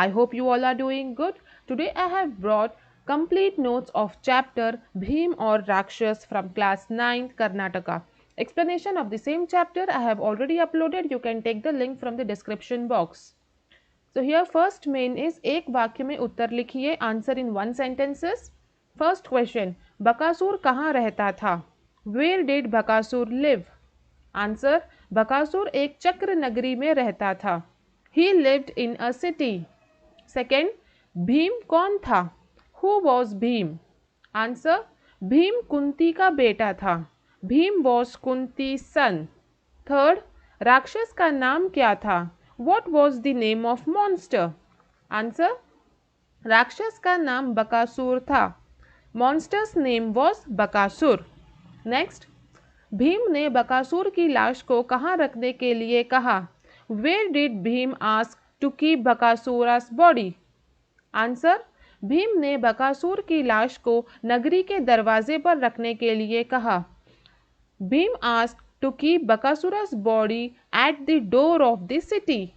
I hope you all are doing good. Today I have brought complete notes of chapter Bhim or Rakshas from class 9th Karnataka. Explanation of the same chapter I have already uploaded. You can take the link from the description box. So here first main is एक वाक्य में उत्तर लिखिए. Answer in one sentences. First question, Bakasur कहाँ रहता था? Where did Bakasur live? Answer, Bakasur एक चक्र नगरी में रहता था. He lived in a city. Second, Bhim कौन था? Who was Bhim? Answer, Bhim Kunti का बेटा था. Bhim was कुंती's son. Third, राक्षस का नाम क्या था? What was the name of monster? Answer, राक्षस का नाम बकासुर था. Monster's name was Bakasur. Next, Bhim ने बकासुर की लाश को कहाँ रखने के लिए कहा? Where did Bhim ask to keep बकासुरा's body? Answer, Bhim ने बकासुर की लाश को नगरी के दरवाजे पर रखने के लिए कहा. Bhim asked to keep Bakasura's body at the door of the city.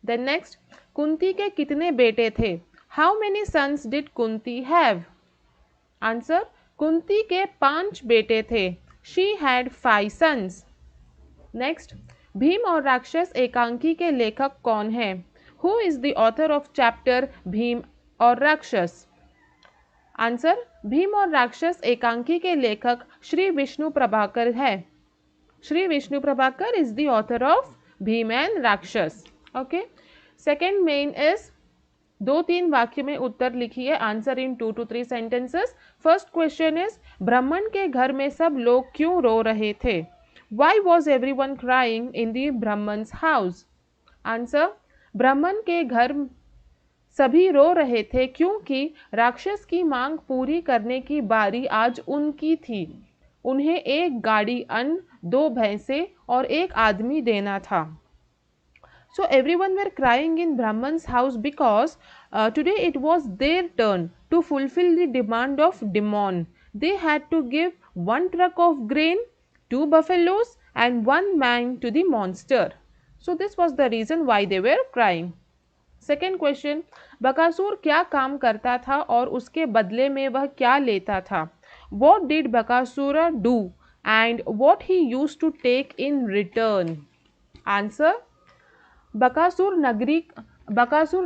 Then next, Kunti के कितने बेटे थे? How many sons did Kunti have? Answer, Kunti के 5 बेटे थे. She had 5 sons. Next, Bhim और राक्षस एकांकी के लेखक कौन है? Who is the author of chapter Bhim और राक्षस? आंसर, भीम और राक्षस एकांकी के लेखक श्री विष्णु प्रभाकर है. Shri Vishnu Prabhakar is the author of Bhim and राक्षस. ओके. सेकेंड मेन इज 2-3 वाक्य में उत्तर लिखिए. Answer in 2 to 3 sentences. First question is, ब्राह्मण के घर में सब लोग क्यों रो रहे थे? Why was everyone crying in the Brahmins house? Answer, ब्राह्मण के घर सभी रो रहे थे क्योंकि राक्षस की मांग पूरी करने की बारी आज उनकी थी. उन्हें 1 गाड़ी अन्न, 2 भैंसे और 1 आदमी देना था. So everyone were crying in Brahman's house because today it was their turn to fulfill the demand of Demon. They had to give 1 truck of grain, 2 buffaloes and 1 man to the monster. So this was the reason why they were crying. Second question, Bakasur क्या काम करता था और उसके बदले में वह क्या लेता था? What did Bakasur do and what he use to take in return? Answer, Bakasur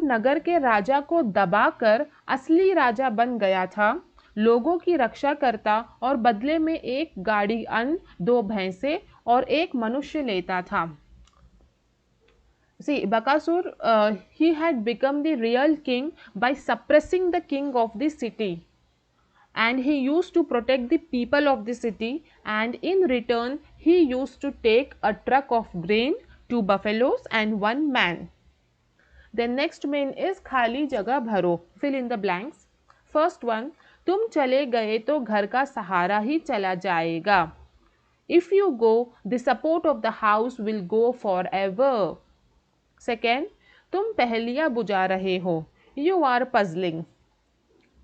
नगर के राजा को दबाकर असली राजा बन गया था, लोगों की रक्षा करता और बदले में 1 गाड़ी अन्न, 2 भैंसे और 1 मनुष्य लेता था. See, Bakasur, he had become the real king by suppressing the king of the city, and he used to protect the people of the city, and in return he used to take a truck of grain, 2 buffaloes and 1 man. Then next main is खाली जगह भरो, fill in the blanks. First one, तुम चले गए तो घर का सहारा ही चला जाएगा. If you go, the support of the house will go forever. Second, तुम पहेलियां बुझा रहे हो. You are puzzling.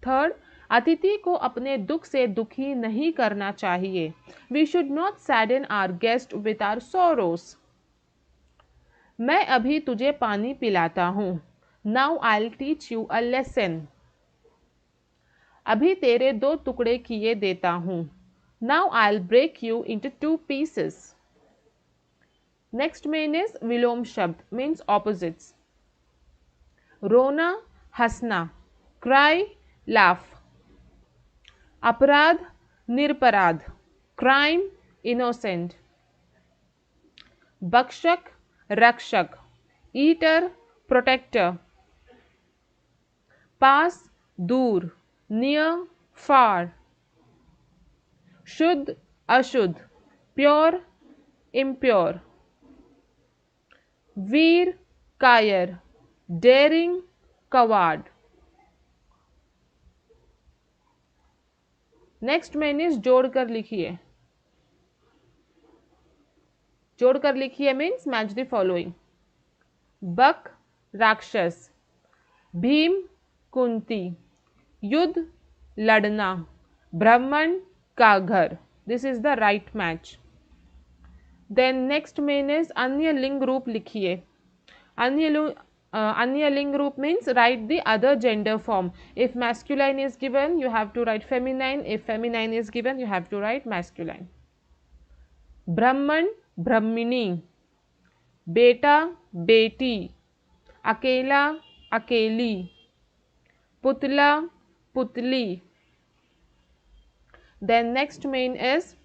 थर्ड, अतिथि को अपने दुख से दुखी नहीं करना चाहिए. We should not sadden our guest with our sorrows. मैं अभी तुझे पानी पिलाता हूँ. Now I will teach you a lesson. अभी तेरे 2 टुकड़े किए देता हूँ. Now I will break you into 2 pieces. Next main is विलोम शब्द, मीन्स ऑपोजिट्स. रोना, हंसना, क्राई, लाफ. अपराध, निरपराध, क्राइम, इनोसेंट. बख्शक, रक्षक, ईटर, प्रोटेक्टर. पास, दूर, नियर, फार. शुद्ध, अशुद्ध, प्योर, इम्प्योर. वीर, कायर, डेयरिंग, कवार्ड. नेक्स्ट मीन्स जोड़कर लिखिए. जोड़कर लिखिए means match the following. Bak, राक्षस. भीम, कुंती. युद्ध, लड़ना. ब्राह्मण का घर. This is the right match. Then next main is अन्य लिंग रूप लिखिए. Anyaling group means write the other gender form. If masculine is given, you have to write feminine. If feminine is given, you have to write masculine. Brahman, Brahmini. Beta, Beti. Akela, Akeli. Putla, Putli. Then next main is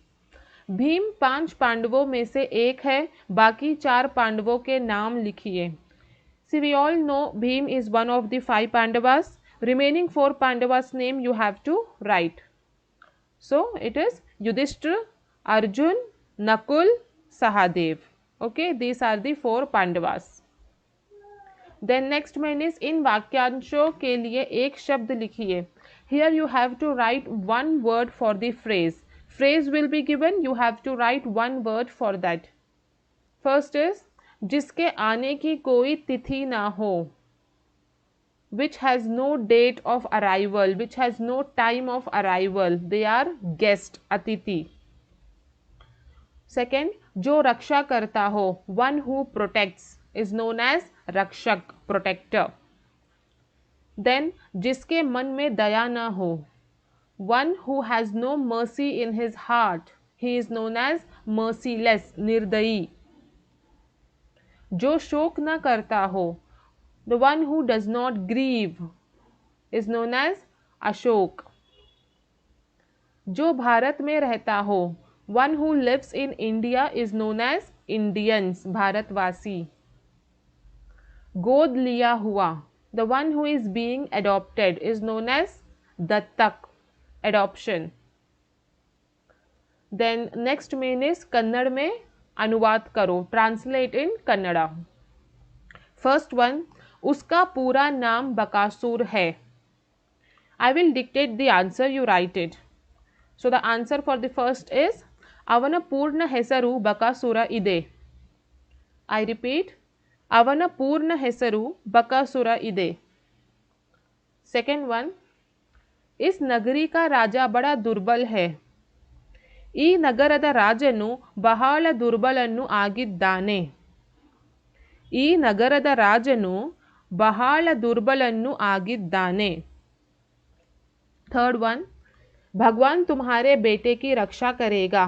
Bhim 5 पांडवों में से एक है, बाकी 4 पांडवों के नाम लिखिए. See, we all know Bhim is one of the 5 Pandavas. Remaining 4 Pandavas' name you have to write. So it is Yudhishthira, Arjun, Nakul, Sahadev. Okay, these are the 4 Pandavas. Then next main is इन वाक्यांशों के लिए एक शब्द लिखिए. Here you have to write one word for the phrase. Phrase will be given, you have to write one word for that. First is जिसके आने की कोई तिथि ना हो, which has no date of arrival, which has no time of arrival, they are guest, अतिथि. Second, जो रक्षा करता हो, one who protects is known as रक्षक, protector. Then जिसके मन में दया ना हो, one who has no mercy in his heart, he is known as merciless, निर्दयी. जो शोक न करता हो, the one who does not grieve is known as Ashok. जो भारत में रहता हो, one who lives in India is known as Indians, भारतवासी. गोद लिया हुआ, the one who is being adopted is known as दत्तक, adoption. Then next main is Kannada में अनुवाद करो, translate in Kannada. First one, उसका पूरा नाम बकासुर है. I will dictate the answer, you write it. So the answer for the first is ಅವನ ಪೂರ್ಣ ಹೆಸರು ಬಕಾಸುರ ಇದೆ. I repeat, ಅವನ ಪೂರ್ಣ ಹೆಸರು बकासुर ಇದೆ. Second one, इस नगरी का राजा बड़ा दुर्बल है. ಈ ನಗರದ ರಾಜನು ಬಹಳ ದುರ್ಬಲನು ಆಗಿದ್ದಾನೆ. ಈ ನಗರದ ರಾಜನು ಬಹಳ ದುರ್ಬಲನು ಆಗಿದ್ದಾನೆ. Third one, भगवान तुम्हारे बेटे की रक्षा करेगा.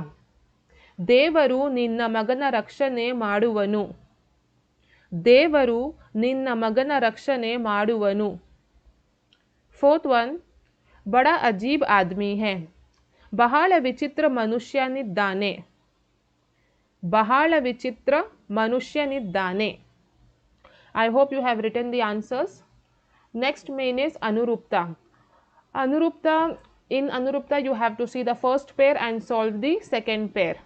ದೇವರು ನಿನ್ನ ಮಗನ ರಕ್ಷಣೆ ಮಾಡುವನು. ದೇವರು ನಿನ್ನ ಮಗನ ರಕ್ಷಣೆ ಮಾಡುವನು. Fourth one, बड़ा अजीब आदमी है. ಬಹಳ ವಿಚಿತ್ರ ಮನುಷ್ಯನಿದ್ದಾನೆ. ಬಹಳ ವಿಚಿತ್ರ ಮನುಷ್ಯನಿದ್ದಾನೆ. I hope you have written the answers. Next main is Anurupta. Anurupta, in Anurupta you have to see the first pair and solve the second pair.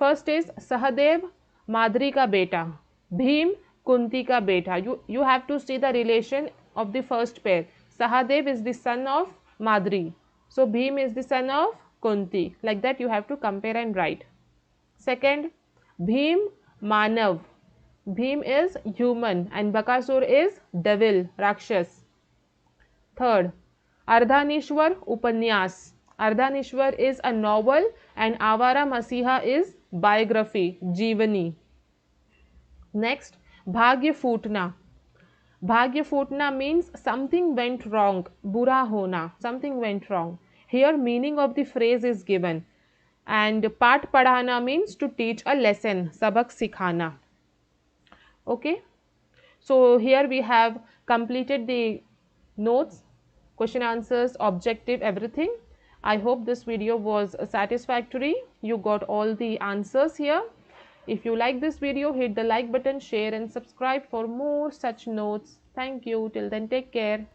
First is Sahadev, Madri का बेटा. Bhim, Kunti का बेटा. You have to see the relation of the first pair. Sahadev is the son of Madri. So Bhim is the son of Kunti. Like that you have to compare and write. Second, Bhim, Manav. Bhim is human and Bakasur is devil, Rakshas. Third, Ardhanishwar Upanyas. Ardhanishwar is a novel and Avara Masiha is biography, Jeevani. Next, Bhagya Futna. Bhagya Futna means something went wrong, Bura hona, something went wrong. Here meaning of the phrase is given. And Path Padhana means to teach a lesson, Sabak Sikhana. Okay. So here we have completed the notes, question answers, objective, everything. I hope this video was satisfactory. You got all the answers here. If you like this video, hit the like button, share and subscribe for more such notes. Thank you. Till then, take care.